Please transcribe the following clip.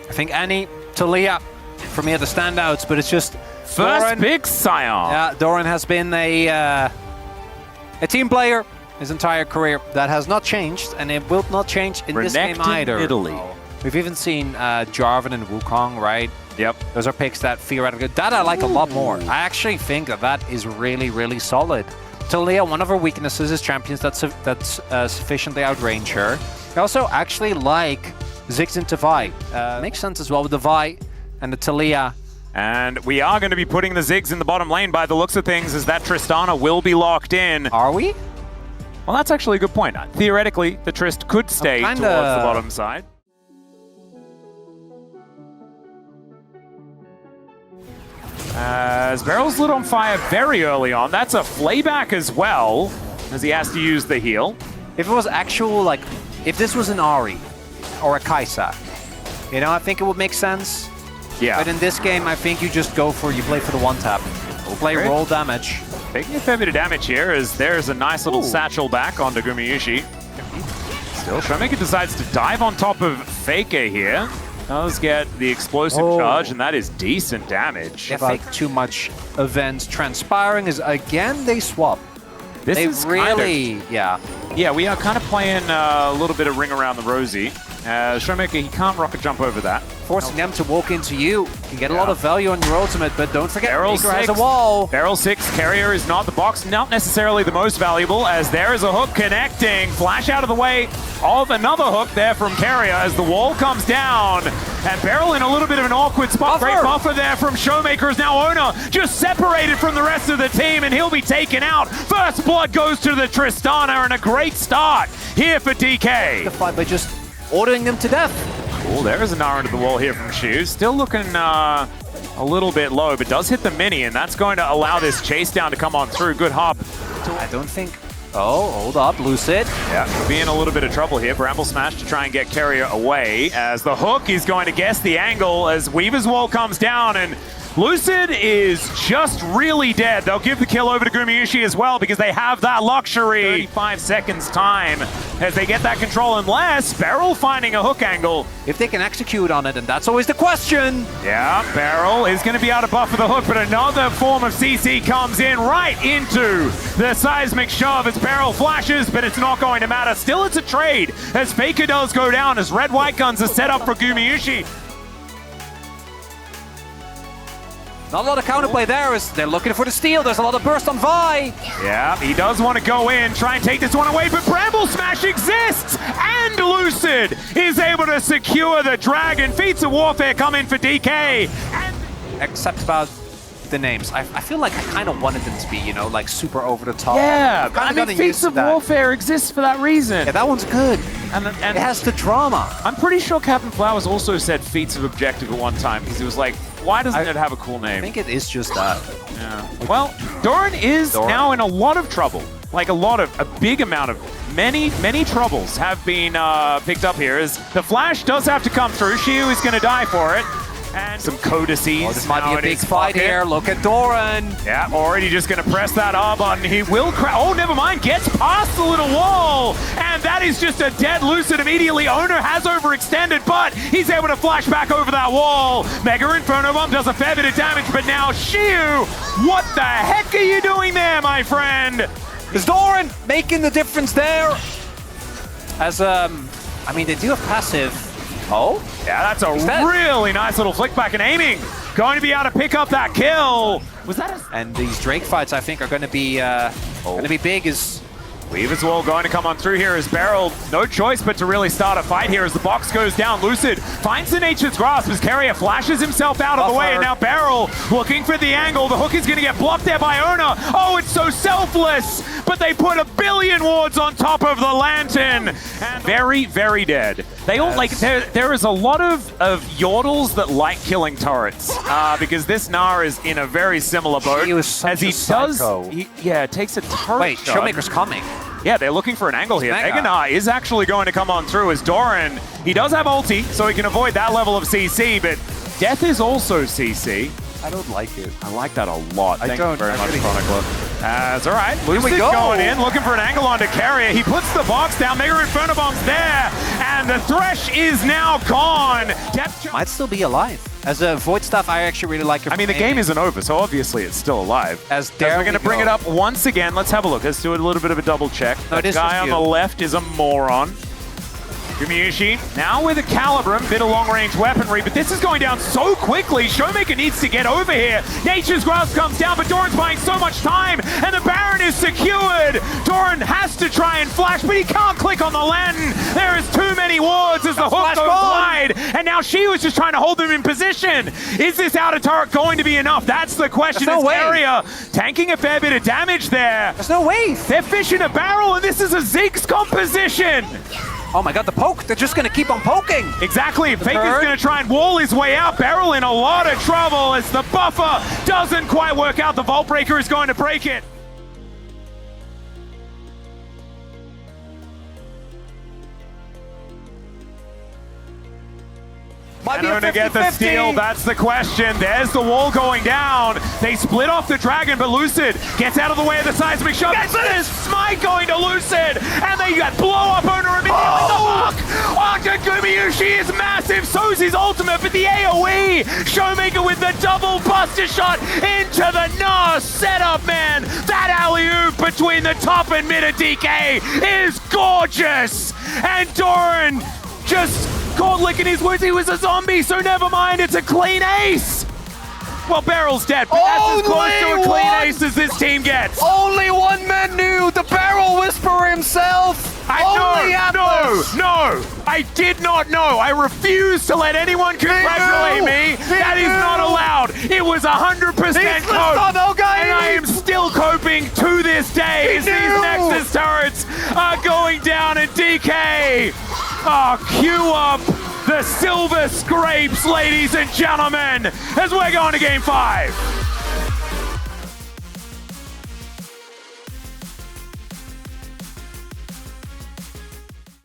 I think Annie, Talia, for me are the standouts, but it's just First Doran, big Scion. Yeah, Doran has been a team player his entire career. That has not changed, and it will not change in this game either. Italy. We've even seen Jarvan and Wukong, right? Yep. Those are picks that theoretically, that I like a lot more. I actually think that is really, really solid. Talia, one of her weaknesses is champions that's sufficiently outrange her. I also actually like Ziggs into Vi. Makes sense as well with the Vi and the Talia. And we are going to be putting the Ziggs in the bottom lane by the looks of things, as that Tristana will be locked in. Are we? Well, that's actually a good point. Theoretically, the Trist could stay towards the bottom side. As Beryl's lit on fire very early on. That's a flayback as well, as he has to use the heal. If it was actual, like, if this was an Ahri or a Kai'Sa, you know, I think it would make sense. Yeah. But in this game, I think you just go for, you play for the one tap. Play roll damage. Taking a fair bit of damage here, as there's a nice little satchel back onto Gumayusi. Still, ShowMaker decides to dive on top of Faker here. Does get the explosive charge, and that is decent damage. Yeah, Fake too much events transpiring is, again, they swap. This is really, yeah. Yeah, we are kind of playing a little bit of ring around the rosy. ShowMaker, he can't rocket jump over that. Forcing them to walk into you. You can get a lot of value on your ultimate, but don't forget, Barrel Faker has a wall. Barrel 6, Carrier is not the box, not necessarily the most valuable, as there is a hook connecting. Flash out of the way of another hook there from Carrier as the wall comes down. And Barrel in a little bit of an awkward spot. Great buffer there from ShowMaker, as now Owner just separated from the rest of the team, and he'll be taken out. First blood goes to the Tristana, and a great start here for DK. The fight by just ordering them to death. Cool, there is an Nara into the wall here from Shoes. Still looking a little bit low, but does hit the mini, and that's going to allow this chase down to come on through. Good hop. I don't think... Oh, hold up, Lucid. Yeah, could be in a little bit of trouble here. Bramble Smash to try and get Carrier away, as the hook is going to guess the angle as Weaver's wall comes down, and Lucid is just really dead. They'll give the kill over to Gumayusi as well, because they have that luxury. 35 seconds time as they get that control, unless Beryl finding a hook angle. If they can execute on it, and that's always the question. Yeah, Beryl is going to be out of buff for the hook, but another form of CC comes in right into the seismic shove as Beryl flashes, but it's not going to matter. Still, it's a trade as Faker does go down, as red white guns are set up for Gumayusi. Not a lot of counterplay there as they're looking for the steal. There's a lot of burst on Vi. Yeah, he does want to go in, try and take this one away, but Bramble Smash exists! And Lucid is able to secure the dragon. Feats of Warfare come in for DK. Except about the names. I feel like I kind of wanted them to be, you know, like super over the top. Yeah, I mean, Feats of Warfare exists for that reason. Yeah, that one's good. And it has the drama. I'm pretty sure Captain Flowers also said Feats of Objective at one time, because he was like, why doesn't it have a cool name? I think it is just that. Yeah. Well, Doran is now in a lot of trouble. Like a big amount of, many troubles have been picked up here, as the flash does have to come through. Shiu is going to die for it. And some codices. Oh, this might be a big fight here. Look at Doran. Yeah, already just going to press that R button. He will crash. Oh, never mind. Gets past the little wall. And that is just a dead Lucid immediately. Owner has overextended, but he's able to flash back over that wall. Mega Inferno Bomb does a fair bit of damage, but now Shiu, what the heck are you doing there, my friend? Is Doran making the difference there? As, I mean, they do have passive. Oh? Yeah, that's a really nice little flick back and aiming. Going to be able to pick up that kill. Was that And these Drake fights, I think, are going to be big. As Weaver's wall going to come on through here as Beryl, no choice but to really start a fight here as the box goes down. Lucid finds the Nature's Grasp as Carrier flashes himself out of the way, and now Beryl looking for the angle. The hook is going to get blocked there by Ona. Oh, it's so selfless, but they put a billion wards on top of the Lantern. And very, very dead. They all like, there is a lot of yordles that like killing turrets because this Gnar is in a very similar boat. As he does, takes a turret. Wait, ShowMaker's coming. Yeah, they're looking for an angle here. Mega Gnar is actually going to come on through as Doran. He does have ulti, so he can avoid that level of CC, but death is also CC. I don't like it. I like that a lot. Thank you very much, Chronicler. All right, we Lucid go. going in, looking for an angle onto Carrier. He puts the box down, Mega Inferno Bomb's there, and the Thresh is now gone. Might still be alive. As a Void Staff, I actually really like it. I mean, the game isn't over, so obviously it's still alive. As we're going to bring it up once again. Let's have a look. Let's do a little bit of a double check. No, The guy on the left is a moron. Gumayusi now with a Calibrum, bit of long-range weaponry, but this is going down so quickly. ShowMaker needs to get over here. Nature's Grasp comes down, but Doran's buying so much time, and the Baron is secured. Doran has to try and flash, but he can't click on the lantern. There is too many wards as the hook goes wide, and now she was just trying to hold them in position. Is this outer turret going to be enough? That's the question. There's no way. Area tanking a fair bit of damage there. There's no way. They're fishing a barrel, and this is a Ziggs composition. Oh my god, the poke. They're just going to keep on poking. Exactly. Faker's going to try and wall his way out. Beryl in a lot of trouble as the buffer doesn't quite work out. The Vault Breaker is going to break it. Might be a to get the 50-50. steal, that's the question. There's the wall going down. They split off the Dragon, but Lucid gets out of the way of the seismic shot. There's Smite going to Lucid, and they got blow up owner immediately. The hook onto Gumayusi is massive. So's his ultimate, but the AoE. ShowMaker with the double buster shot into the Nashor setup, man. That alley-oop between the top and mid of DK is gorgeous. And Doran just caught licking his words. He was a zombie, so never mind. It's a clean ace. Well, Barrel's dead, but that's as close to a clean ace as this team gets. Only one man knew, the Barrel Whisperer himself. No, I did not know. I refuse to let anyone congratulate me. That is not allowed. It was 100% cope, and I am still coping to this day as these Nexus turrets are going down, and DK, cue up the silver scrapes, ladies and gentlemen, as we're going to Game 5.